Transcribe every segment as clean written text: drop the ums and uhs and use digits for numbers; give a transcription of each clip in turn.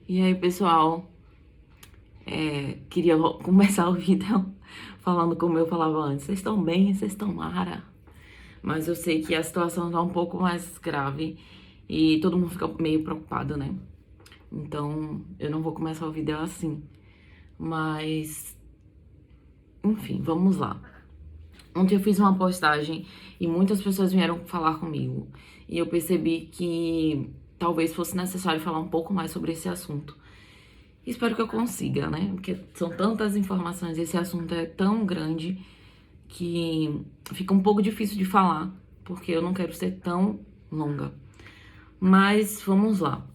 E aí, pessoal, queria começar o vídeo falando como eu falava antes. Vocês estão bem? Vocês estão mara? Mas eu sei que a situação tá um pouco mais grave e todo mundo fica meio preocupado, né? Então, eu não vou começar o vídeo assim. Mas, enfim, vamos lá. Ontem eu fiz uma postagem e muitas pessoas vieram falar comigo. E eu percebi que talvez fosse necessário falar um pouco mais sobre esse assunto. Espero que eu consiga, né? Porque são tantas informações, esse assunto é tão grande que fica um pouco difícil de falar, porque eu não quero ser tão longa. Mas vamos lá.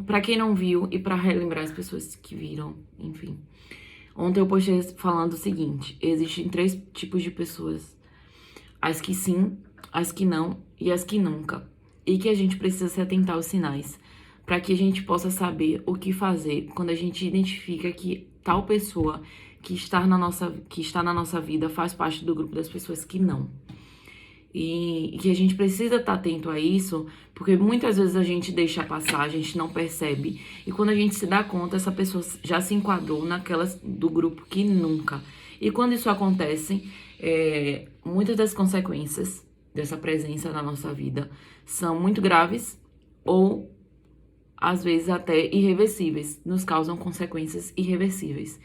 Pra quem não viu e pra relembrar as pessoas que viram, enfim. Ontem eu postei falando o seguinte: existem 3 tipos de pessoas: as que sim, as que não e as que nunca. E que a gente precisa se atentar aos sinais, para que a gente possa saber o que fazer quando a gente identifica que tal pessoa que está na nossa vida faz parte do grupo das pessoas que não. E que a gente precisa estar atento a isso, porque muitas vezes a gente deixa passar, a gente não percebe. E quando a gente se dá conta, essa pessoa já se enquadrou naquelas do grupo que nunca. E quando isso acontece, muitas das consequências dessa presença na nossa vida são muito graves ou, às vezes, até irreversíveis, nos causam consequências irreversíveis.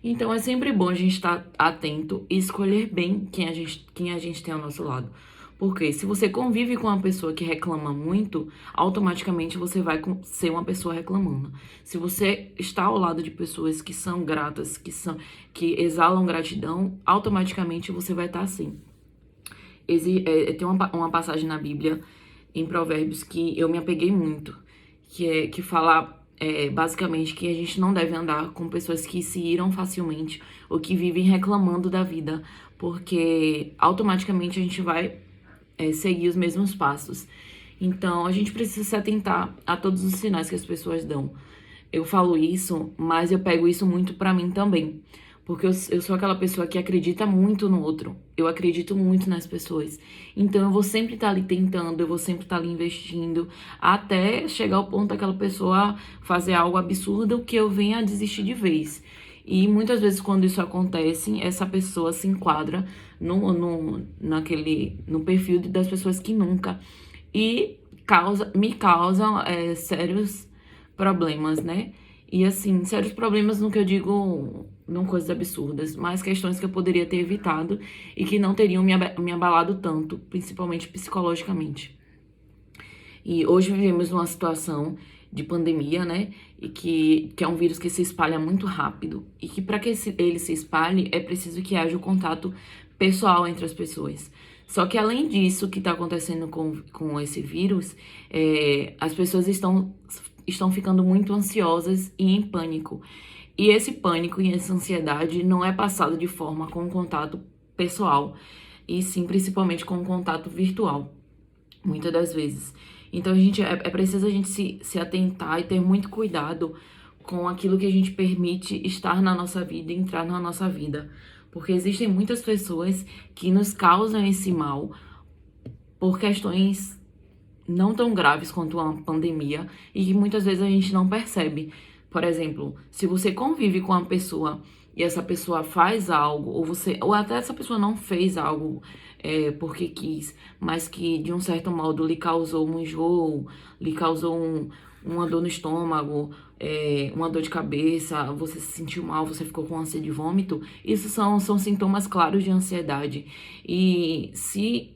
Então, é sempre bom a gente estar atento e escolher bem quem a gente tem ao nosso lado. Porque se você convive com uma pessoa que reclama muito, automaticamente você vai ser uma pessoa reclamando. Se você está ao lado de pessoas que são gratas, que exalam gratidão, automaticamente você vai estar assim. Tem uma passagem na Bíblia, em Provérbios, que eu me apeguei muito, que fala basicamente que a gente não deve andar com pessoas que se iram facilmente ou que vivem reclamando da vida, porque automaticamente a gente vai seguir os mesmos passos. Então, a gente precisa se atentar a todos os sinais que as pessoas dão. Eu falo isso, mas eu pego isso muito pra mim também. Porque eu sou aquela pessoa que acredita muito no outro. Eu acredito muito nas pessoas. Então eu vou sempre estar ali tentando, eu vou sempre estar ali investindo, até chegar ao ponto daquela pessoa fazer algo absurdo que eu venha a desistir de vez. E muitas vezes quando isso acontece, essa pessoa se enquadra no perfil das pessoas que nunca. E me causa sérios problemas, né? E assim, sérios problemas no que eu digo, não coisas absurdas, mas questões que eu poderia ter evitado e que não teriam me abalado tanto, principalmente psicologicamente. E hoje vivemos numa situação de pandemia, né? E que é um vírus que se espalha muito rápido. E que para que ele se espalhe, é preciso que haja o contato pessoal entre as pessoas. Só que além disso que está acontecendo com esse vírus, as pessoas estão ficando muito ansiosas e em pânico. E esse pânico e essa ansiedade não é passado de forma com contato pessoal, e sim principalmente com contato virtual, muitas das vezes. Então é preciso a gente se atentar e ter muito cuidado com aquilo que a gente permite estar na nossa vida e entrar na nossa vida. Porque existem muitas pessoas que nos causam esse mal por questões não tão graves quanto uma pandemia e que muitas vezes a gente não percebe. Por exemplo, se você convive com uma pessoa e essa pessoa faz algo, ou até essa pessoa não fez algo porque quis, mas que de um certo modo lhe causou um enjoo, lhe causou uma dor no estômago, uma dor de cabeça, você se sentiu mal, você ficou com ânsia de vômito, isso são sintomas claros de ansiedade. E se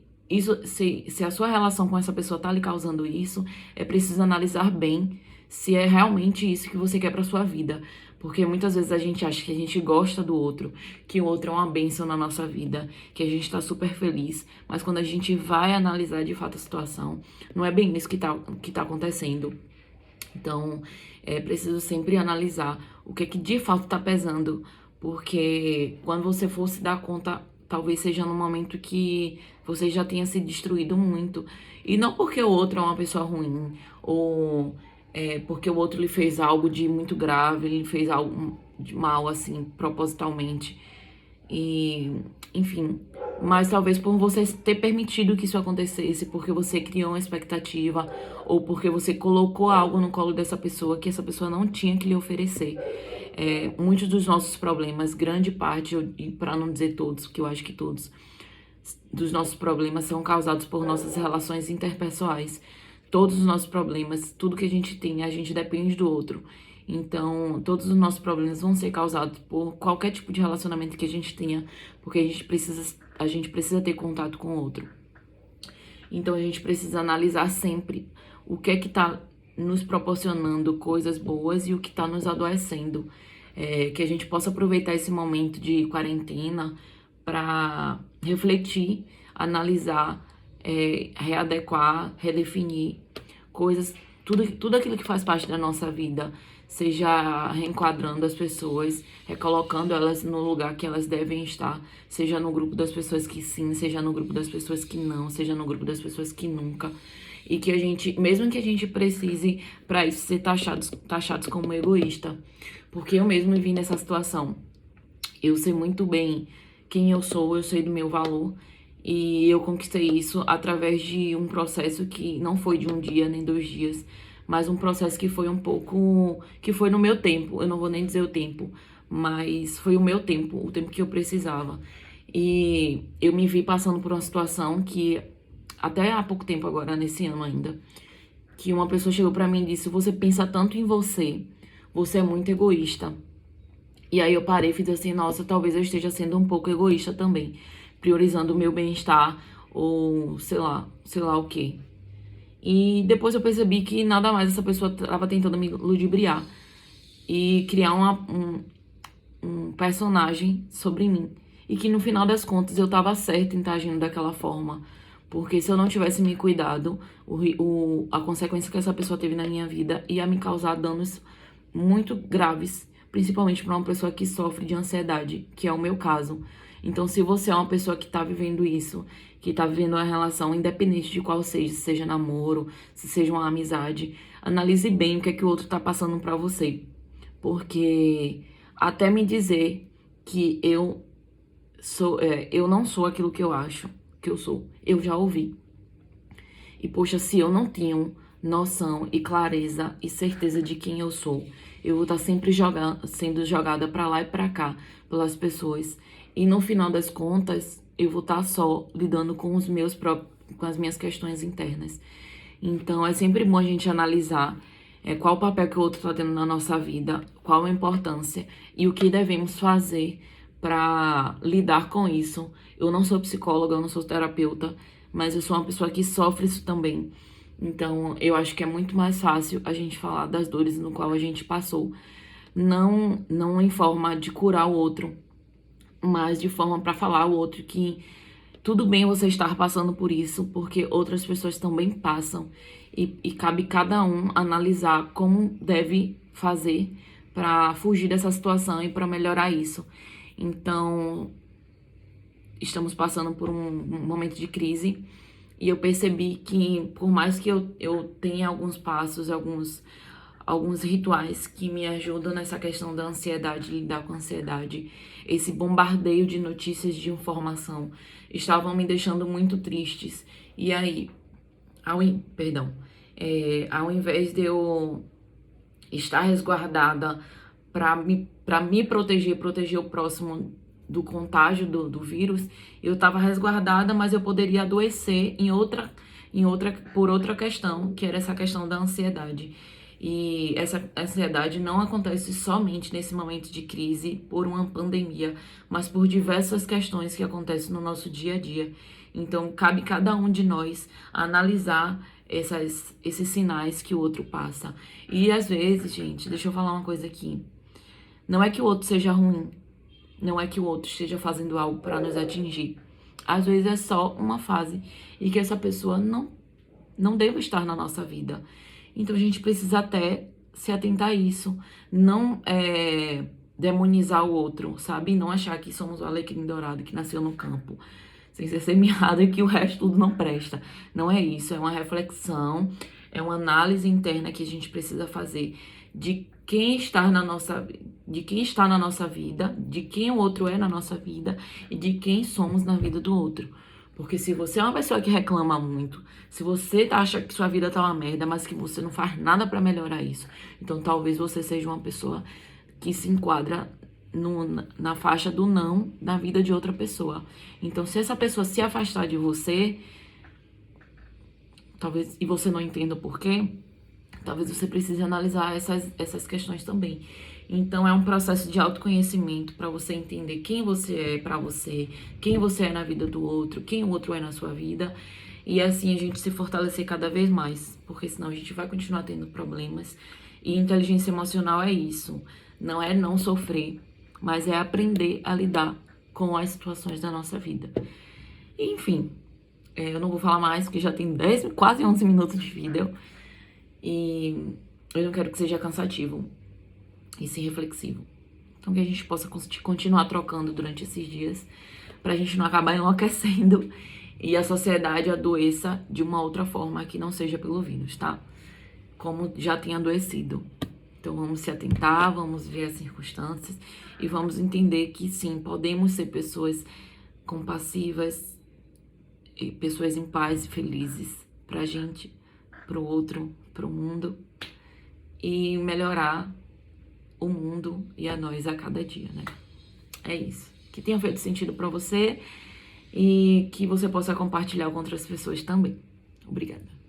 a sua relação com essa pessoa tá lhe causando isso, é preciso analisar bem se é realmente isso que você quer pra sua vida. Porque muitas vezes a gente acha que a gente gosta do outro, que o outro é uma bênção na nossa vida, que a gente tá super feliz, mas quando a gente vai analisar de fato a situação, não é bem isso que tá acontecendo. Então, é preciso sempre analisar o que é que de fato tá pesando, porque quando você for se dar conta, talvez seja num momento que você já tenha se destruído muito. E não porque o outro é uma pessoa ruim, ou porque o outro lhe fez algo de muito grave, ele fez algo de mal, assim, propositalmente. E, enfim, mas talvez por você ter permitido que isso acontecesse, porque você criou uma expectativa, ou porque você colocou algo no colo dessa pessoa que essa pessoa não tinha que lhe oferecer. Muitos dos nossos problemas, grande parte, e para não dizer todos, porque eu acho que todos, dos nossos problemas são causados por nossas relações interpessoais. Todos os nossos problemas, tudo que a gente depende do outro. Então, todos os nossos problemas vão ser causados por qualquer tipo de relacionamento que a gente tenha, porque a gente precisa ter contato com o outro. Então, a gente precisa analisar sempre o que é que tá nos proporcionando coisas boas e o que tá nos adoecendo. Que a gente possa aproveitar esse momento de quarentena para refletir, analisar, readequar, redefinir coisas, tudo aquilo que faz parte da nossa vida, seja reenquadrando as pessoas, recolocando elas no lugar que elas devem estar, seja no grupo das pessoas que sim, seja no grupo das pessoas que não, seja no grupo das pessoas que nunca. E que a gente, mesmo que a gente precise para isso ser taxados como egoísta, porque eu mesmo me vi nessa situação. Eu sei muito bem quem eu sou, eu sei do meu valor, e eu conquistei isso através de um processo que não foi de um dia nem 2 dias, mas um processo que foi que foi no meu tempo. Eu não vou nem dizer o tempo, mas foi o meu tempo, o tempo que eu precisava. E eu me vi passando por uma situação que até há pouco tempo agora, nesse ano ainda, que uma pessoa chegou pra mim e disse: "Você pensa tanto em você, você é muito egoísta." E aí eu parei e fiz assim: nossa, talvez eu esteja sendo um pouco egoísta também, priorizando o meu bem-estar ou sei lá o quê. E depois eu percebi que nada mais essa pessoa estava tentando me ludibriar e criar um personagem sobre mim. E que no final das contas eu tava certa em estar agindo daquela forma. Porque se eu não tivesse me cuidado, a consequência que essa pessoa teve na minha vida ia me causar danos muito graves, principalmente para uma pessoa que sofre de ansiedade, que é o meu caso. Então, se você é uma pessoa que tá vivendo isso, que tá vivendo uma relação, independente de qual seja, se seja namoro, se seja uma amizade, analise bem o que é que o outro tá passando pra você. Porque até me dizer que eu não sou aquilo que eu acho que eu sou, eu já ouvi. E poxa, se eu não tenho noção e clareza e certeza de quem eu sou, eu vou estar sempre sendo jogada pra lá e pra cá pelas pessoas. E no final das contas, eu vou estar só lidando com com as minhas questões internas. Então, é sempre bom a gente analisar qual o papel que o outro está tendo na nossa vida, qual a importância e o que devemos fazer para lidar com isso. Eu não sou psicóloga, eu não sou terapeuta, mas eu sou uma pessoa que sofre isso também. Então, eu acho que é muito mais fácil a gente falar das dores no qual a gente passou, não em forma de curar o outro, mas de forma para falar ao outro que tudo bem você estar passando por isso, porque outras pessoas também passam. E cabe cada um analisar como deve fazer para fugir dessa situação e para melhorar isso. Então, estamos passando por um momento de crise e eu percebi que, por mais que eu tenha alguns passos, alguns rituais que me ajudam nessa questão da ansiedade, lidar com a ansiedade, esse bombardeio de notícias de informação estavam me deixando muito tristes. E aí, ao invés de eu estar resguardada para me proteger o próximo do contágio do vírus, eu estava resguardada, mas eu poderia adoecer por outra questão, que era essa questão da ansiedade. E essa ansiedade não acontece somente nesse momento de crise por uma pandemia, mas por diversas questões que acontecem no nosso dia a dia. Então, cabe cada um de nós analisar esses sinais que o outro passa. E às vezes, gente, deixa eu falar uma coisa aqui. Não é que o outro seja ruim, não é que o outro esteja fazendo algo para nos atingir. Às vezes é só uma fase e que essa pessoa não deva estar na nossa vida. Então a gente precisa até se atentar a isso. Não demonizar o outro, sabe? Não achar que somos o alecrim dourado que nasceu no campo, sem ser semeado e que o resto tudo não presta. Não é isso, é uma reflexão, É uma análise interna que a gente precisa fazer de quem está na nossa vida, de quem o outro é na nossa vida e de quem somos na vida do outro. Porque se você é uma pessoa que reclama muito, se você acha que sua vida tá uma merda, mas que você não faz nada pra melhorar isso, então talvez você seja uma pessoa que se enquadra na faixa do não na vida de outra pessoa. Então, se essa pessoa se afastar de você, talvez, e você não entenda o porquê, talvez você precise analisar essas questões também. Então, é um processo de autoconhecimento para você entender quem você é para você, quem você é na vida do outro, quem o outro é na sua vida. E assim a gente se fortalecer cada vez mais, porque senão a gente vai continuar tendo problemas. E inteligência emocional é isso. Não é não sofrer, mas é aprender a lidar com as situações da nossa vida. E, enfim, eu não vou falar mais, porque já tem quase 11 minutos de vídeo. E eu não quero que seja cansativo e sim reflexivo. Então que a gente possa continuar trocando durante esses dias, pra gente não acabar enlouquecendo e a sociedade adoeça de uma outra forma que não seja pelo vírus, tá? Como já tem adoecido. Então vamos se atentar, vamos ver as circunstâncias e vamos entender que sim, podemos ser pessoas compassivas, e pessoas em paz e felizes pra gente, pro outro, pro mundo e melhorar o mundo e a nós a cada dia, né? É isso. Que tenha feito sentido pra você e que você possa compartilhar com outras pessoas também. Obrigada.